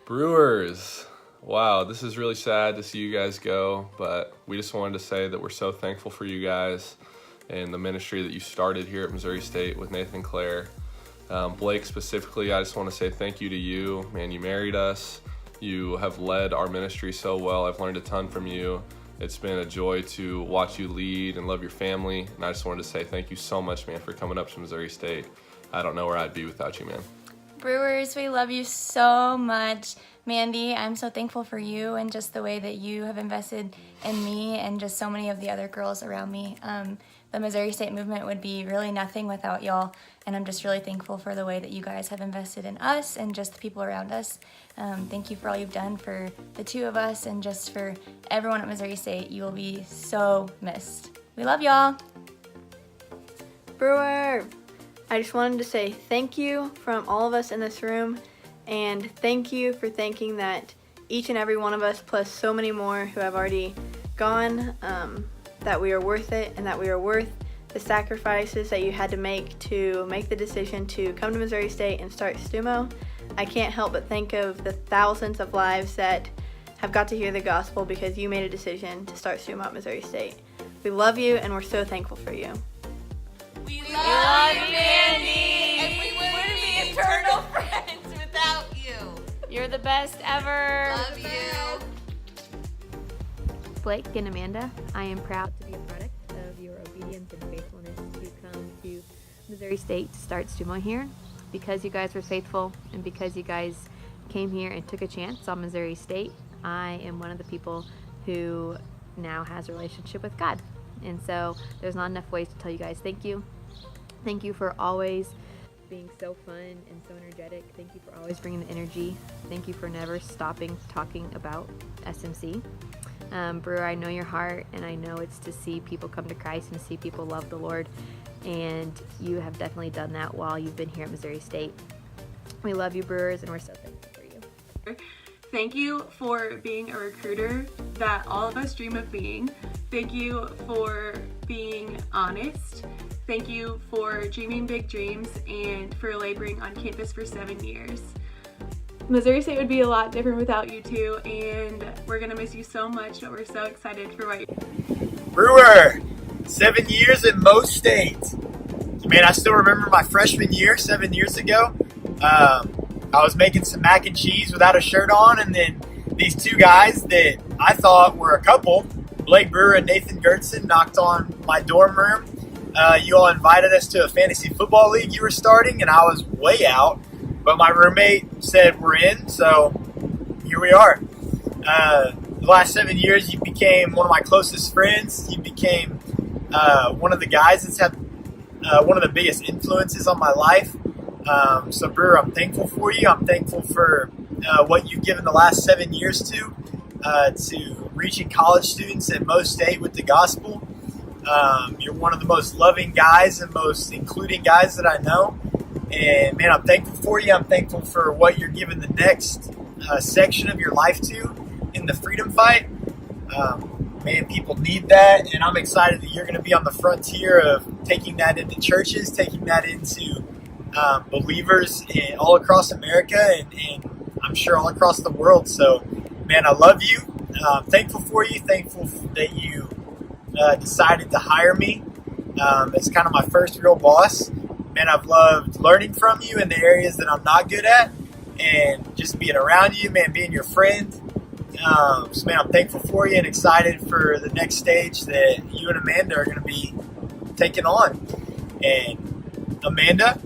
Brewers, wow, this is really sad to see you guys go, but we just wanted to say that we're so thankful for you guys and the ministry that you started here at Missouri State with Nathan and Claire. Blake specifically, I just want to say thank you to you. Man, you married us. You have led our ministry so well. I've learned a ton from you. It's been a joy to watch you lead and love your family. And I just wanted to say thank you so much, man, for coming up to Missouri State. I don't know where I'd be without you, man. Brewers, we love you so much. Mandy, I'm so thankful for you and just the way that you have invested in me and just so many of the other girls around me. The Missouri State movement would be really nothing without y'all, and I'm just really thankful for the way that you guys have invested in us and just the people around us. Thank you for all you've done for the two of us and just for everyone at Missouri State. You will be so missed. We love y'all. Brewer, I just wanted to say thank you from all of us in this room, and thank you for thinking that each and every one of us, plus so many more who have already gone, that we are worth it and that we are worth the sacrifices that you had to make the decision to come to Missouri State and start STUMO. I can't help but think of the thousands of lives that have got to hear the gospel because you made a decision to start STUMO at Missouri State. We love you and we're so thankful for you. We love you, Mandy! And we wouldn't be eternal friends without you. You're the best ever. Love you. Blake and Amanda, I am proud to be a product of your obedience and faithfulness to come to Missouri State to start STUMO here. Because you guys were faithful and because you guys came here and took a chance on Missouri State, I am one of the people who now has a relationship with God. And so there's not enough ways to tell you guys thank you. Thank you for always being so fun and so energetic. Thank you for always bringing the energy. Thank you for never stopping talking about SMC. Brewer, I know your heart, and I know it's to see people come to Christ and to see people love the Lord, and you have definitely done that while you've been here at Missouri State. We love you, Brewers, and we're so thankful for you. Thank you for being a recruiter that all of us dream of being. Thank you for being honest. Thank you for dreaming big dreams and for laboring on campus for 7 years. Missouri State would be a lot different without you two, and we're gonna miss you so much, but we're so excited for what you're. Brewer, 7 years in most states. Man, I still remember my freshman year, 7 years ago. I was making some mac and cheese without a shirt on, and then these two guys that I thought were a couple, Blake Brewer and Nathan Gertson, knocked on my dorm room. You all invited us to a fantasy football league you were starting, and I was way out. But my roommate said we're in, so here we are. The last 7 years, you became one of my closest friends. You became one of the guys that's had one of the biggest influences on my life. So, Brewer, I'm thankful for you. I'm thankful for what you've given the last 7 years to reaching college students at Mo State with the gospel. You're one of the most loving guys and most including guys that I know. And, man, I'm thankful for you. I'm thankful for what you're giving the next section of your life to in the freedom fight. Man, people need that, and I'm excited that you're going to be on the frontier of taking that into churches, taking that into believers all across America and I'm sure all across the world. So, man, I love you. I'm thankful for you. Thankful that you decided to hire me as kind of my first real boss. Man, I've loved learning from you in the areas that I'm not good at and just being around you, man, being your friend. So, man, I'm thankful for you and excited for the next stage that you and Amanda are going to be taking on. And, Amanda,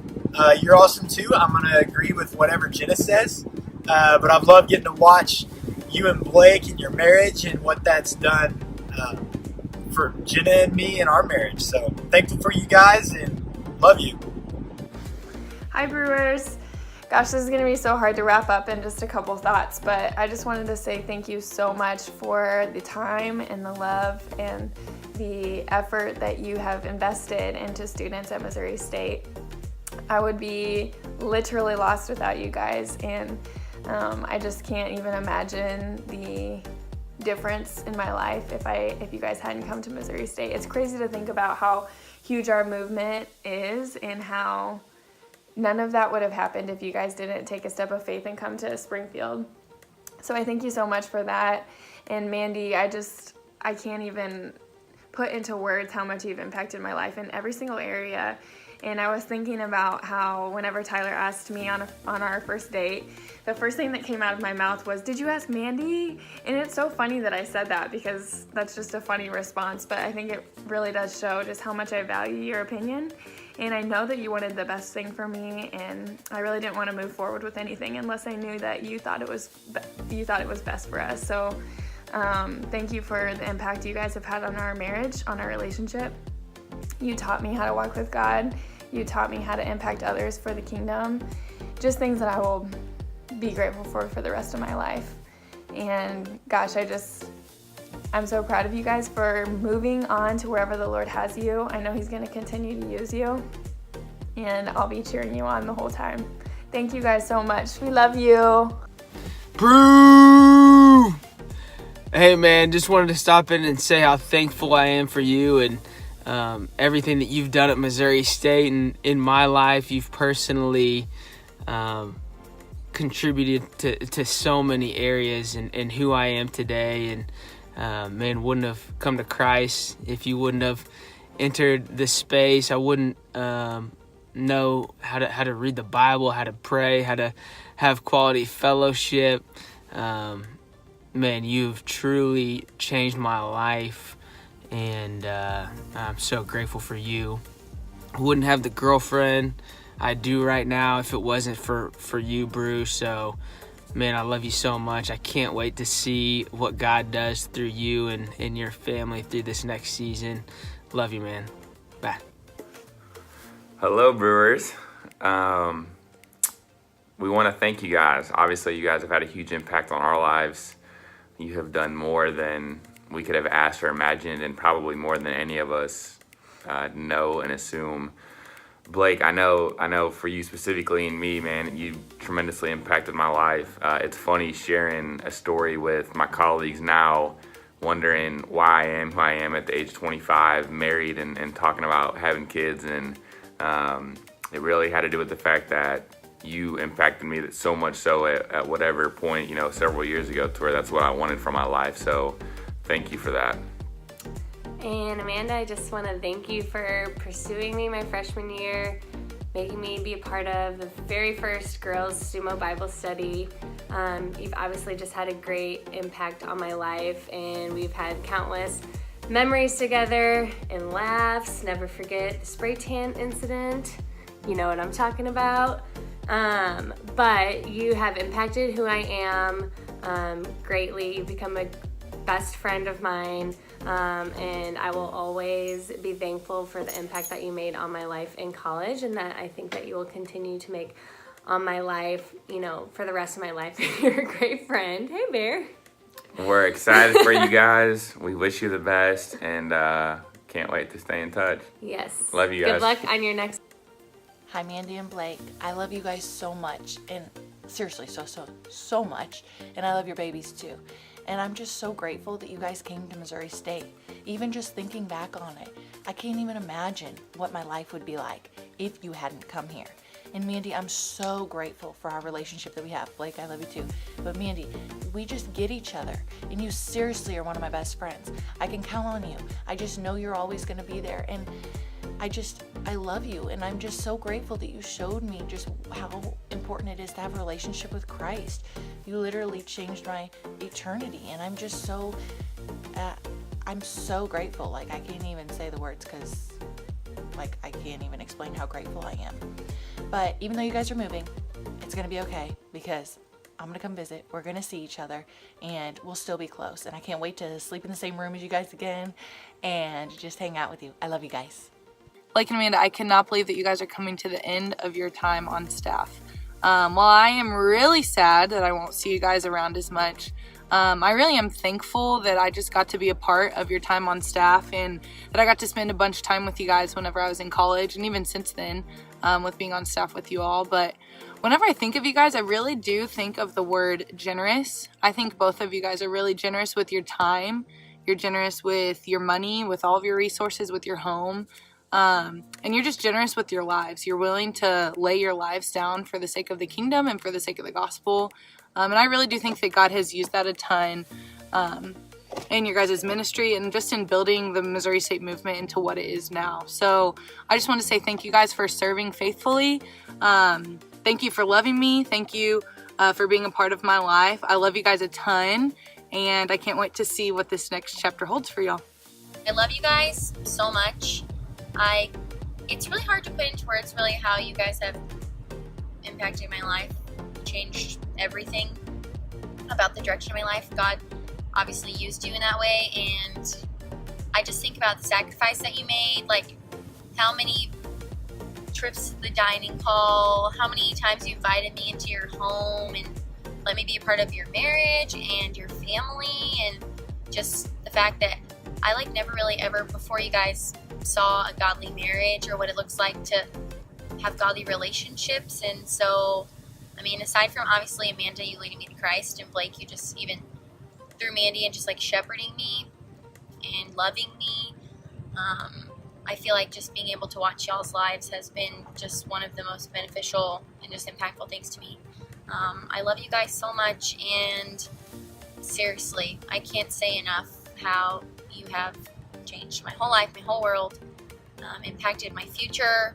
you're awesome too. I'm going to agree with whatever Jenna says. But I've loved getting to watch you and Blake and your marriage and what that's done for Jenna and me and our marriage. So thankful for you guys and love you. Hi, Brewers. Gosh, this is going to be so hard to wrap up in just a couple thoughts, but I just wanted to say thank you so much for the time and the love and the effort that you have invested into students at Missouri State. I would be literally lost without you guys, and I just can't even imagine the difference in my life if you guys hadn't come to Missouri State. It's crazy to think about how huge our movement is and how none of that would have happened if you guys didn't take a step of faith and come to Springfield. So I thank you so much for that. And Mandy, I can't even put into words how much you've impacted my life in every single area. And I was thinking about how whenever Tyler asked me on our first date, the first thing that came out of my mouth was, "Did you ask Mandy?" And it's so funny that I said that because that's just a funny response, but I think it really does show just how much I value your opinion. And I know that you wanted the best thing for me, and I really didn't want to move forward with anything unless I knew that you thought it was best for us. So thank you for the impact you guys have had on our marriage, on our relationship. You taught me how to walk with God. You taught me how to impact others for the kingdom. Just things that I will be grateful for the rest of my life. And gosh, I'm so proud of you guys for moving on to wherever the Lord has you. I know He's going to continue to use you, and I'll be cheering you on the whole time. Thank you guys so much. We love you. Brew! Hey man, just wanted to stop in and say how thankful I am for you and everything that you've done at Missouri State, and in my life you've personally contributed to so many areas and who I am today. And man, wouldn't have come to Christ if you wouldn't have entered this space. I wouldn't know how to read the Bible, how to pray, how to have quality fellowship. Man, you've truly changed my life, and I'm so grateful for you. I wouldn't have the girlfriend I do right now if it wasn't for you, Bruce. So man, I love you so much. I can't wait to see what God does through you and your family through this next season. Love you, man. Bye. Hello, Brewers. We want to thank you guys. Obviously, you guys have had a huge impact on our lives. You have done more than we could have asked or imagined, and probably more than any of us know and assume. Blake, I know for you specifically and me, man, you tremendously impacted my life. It's funny sharing a story with my colleagues now, wondering why I am who I am at the age of 25, married and talking about having kids. And it really had to do with the fact that you impacted me so much so at whatever point, several years ago, to where that's what I wanted for my life. So thank you for that. And Amanda, I just want to thank you for pursuing me my freshman year, making me be a part of the very first girls sumo Bible study. You've obviously just had a great impact on my life, and we've had countless memories together and laughs. Never forget the spray tan incident. You know what I'm talking about. But you have impacted who I am greatly. You've become a best friend of mine, and I will always be thankful for the impact that you made on my life in college, and that I think that you will continue to make on my life, for the rest of my life. You're a great friend. Hey, Bear. We're excited for you guys. We wish you the best, and can't wait to stay in touch. Yes. Love you guys. Good luck on your next. Hi, Mandy and Blake. I love you guys so much, and seriously, so much. And I love your babies too. And I'm just so grateful that you guys came to Missouri State. Even just thinking back on it, I can't even imagine what my life would be like if you hadn't come here. And Mandy, I'm so grateful for our relationship that we have. Blake, I love you too. But Mandy, we just get each other. And you seriously are one of my best friends. I can count on you. I just know you're always going to be there. And I love you, and I'm just so grateful that you showed me just how important it is to have a relationship with Christ. You literally changed my eternity, and I'm just so, I'm so grateful. Like, I can't even say the words because, like, I can't even explain how grateful I am. But even though you guys are moving, it's going to be okay because I'm going to come visit. We're going to see each other, and we'll still be close. And I can't wait to sleep in the same room as you guys again and just hang out with you. I love you guys. Blake and Amanda, I cannot believe that you guys are coming to the end of your time on staff. While I am really sad that I won't see you guys around as much, I really am thankful that I just got to be a part of your time on staff, and that I got to spend a bunch of time with you guys whenever I was in college, and even since then with being on staff with you all. But whenever I think of you guys, I really do think of the word generous. I think both of you guys are really generous with your time. You're generous with your money, with all of your resources, with your home. And you're just generous with your lives. You're willing to lay your lives down for the sake of the kingdom and for the sake of the gospel. And I really do think that God has used that a ton in your guys' ministry and just in building the Missouri State movement into what it is now. So I just want to say thank you guys for serving faithfully. Thank you for loving me. Thank you for being a part of my life. I love you guys a ton, and I can't wait to see what this next chapter holds for y'all. I love you guys so much. It's really hard to put into words really how you guys have impacted my life, changed everything about the direction of my life. God obviously used you in that way, and I just think about the sacrifice that you made, like how many trips to the dining hall, how many times you invited me into your home and let me be a part of your marriage and your family, and just the fact that I never really ever before you guys saw a godly marriage or what it looks like to have godly relationships. And so, I mean, aside from obviously Amanda, you leading me to Christ, and Blake, you just even through Mandy and just shepherding me and loving me, I feel like just being able to watch y'all's lives has been just one of the most beneficial and just impactful things to me. I love you guys so much, and seriously, I can't say enough how you have changed my whole life, my whole world, impacted my future.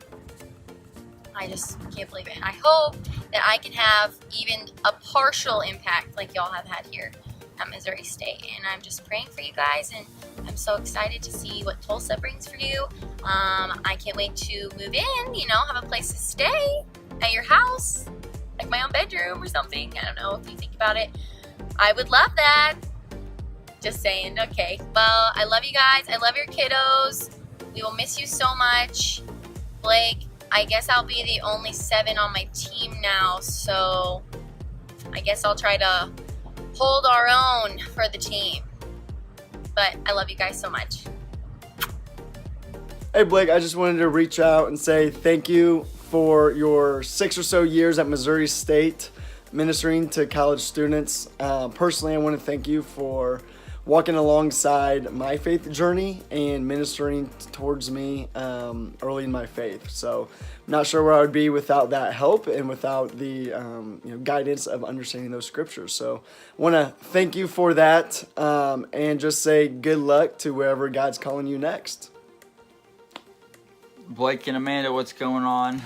I just can't believe it. I hope that I can have even a partial impact like y'all have had here at Missouri State, and I'm just praying for you guys, and I'm so excited to see what Tulsa brings for you. I can't wait to move in, have a place to stay at your house, like my own bedroom or something. I don't know if you think about it. I would love that. Just saying. Okay, well, I love you guys. I love your kiddos. We will miss you so much. Blake, I guess I'll be the only 7 on my team now, so I guess I'll try to hold our own for the team. But I love you guys so much. Hey Blake, I just wanted to reach out and say thank you for your 6 or so years at Missouri State ministering to college students. Personally, I want to thank you for walking alongside my faith journey and ministering towards me early in my faith. So I'm not sure where I would be without that help and without the guidance of understanding those scriptures. So I want to thank you for that and just say good luck to wherever God's calling you next. Blake and Amanda, what's going on?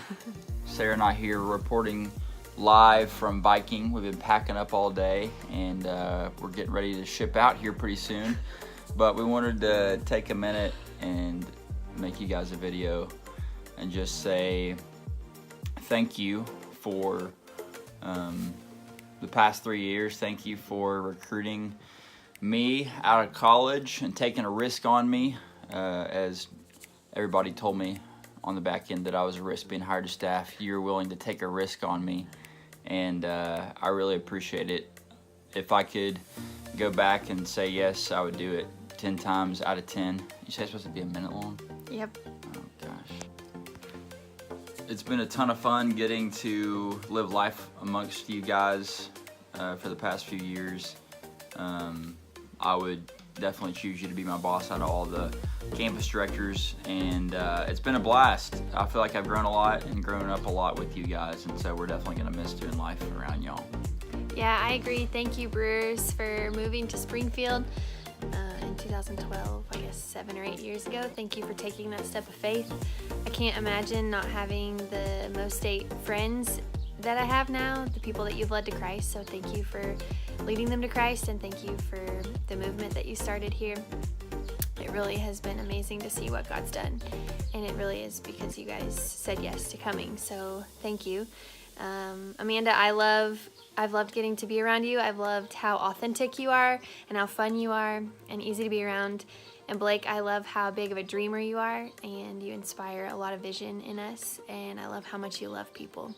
Sarah and I here reporting live from biking. We've been packing up all day, and we're getting ready to ship out here pretty soon. But we wanted to take a minute and make you guys a video and just say thank you for the past 3 years. Thank you for recruiting me out of college and taking a risk on me. As everybody told me on the back end that I was a risk being hired to staff, you were willing to take a risk on me, and I really appreciate it. If I could go back and say yes, I would do it 10 times out of 10. You say it's supposed to be a minute long? Yep. Oh gosh. It's been a ton of fun getting to live life amongst you guys for the past few years. I would definitely choose you to be my boss out of all the campus directors, and it's been a blast. I feel like I've grown a lot and grown up a lot with you guys, and so we're definitely going to miss doing life around y'all. Yeah, I agree. Thank you, Brewers, for moving to Springfield in 2012, I guess 7 or 8 years ago. Thank you for taking that step of faith. I can't imagine not having the Mo State friends that I have now, the people that you've led to Christ. So thank you for leading them to Christ, and thank you for the movement that you started here. It really has been amazing to see what God's done, and it really is because you guys said yes to coming, so thank you. Amanda, I've loved getting to be around you. I've loved how authentic you are and how fun you are and easy to be around. And Blake, I love how big of a dreamer you are, and you inspire a lot of vision in us, and I love how much you love people.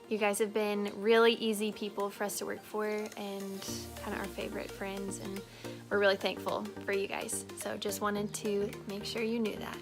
You guys have been really easy people for us to work for and kind of our favorite friends, and we're really thankful for you guys. So just wanted to make sure you knew that.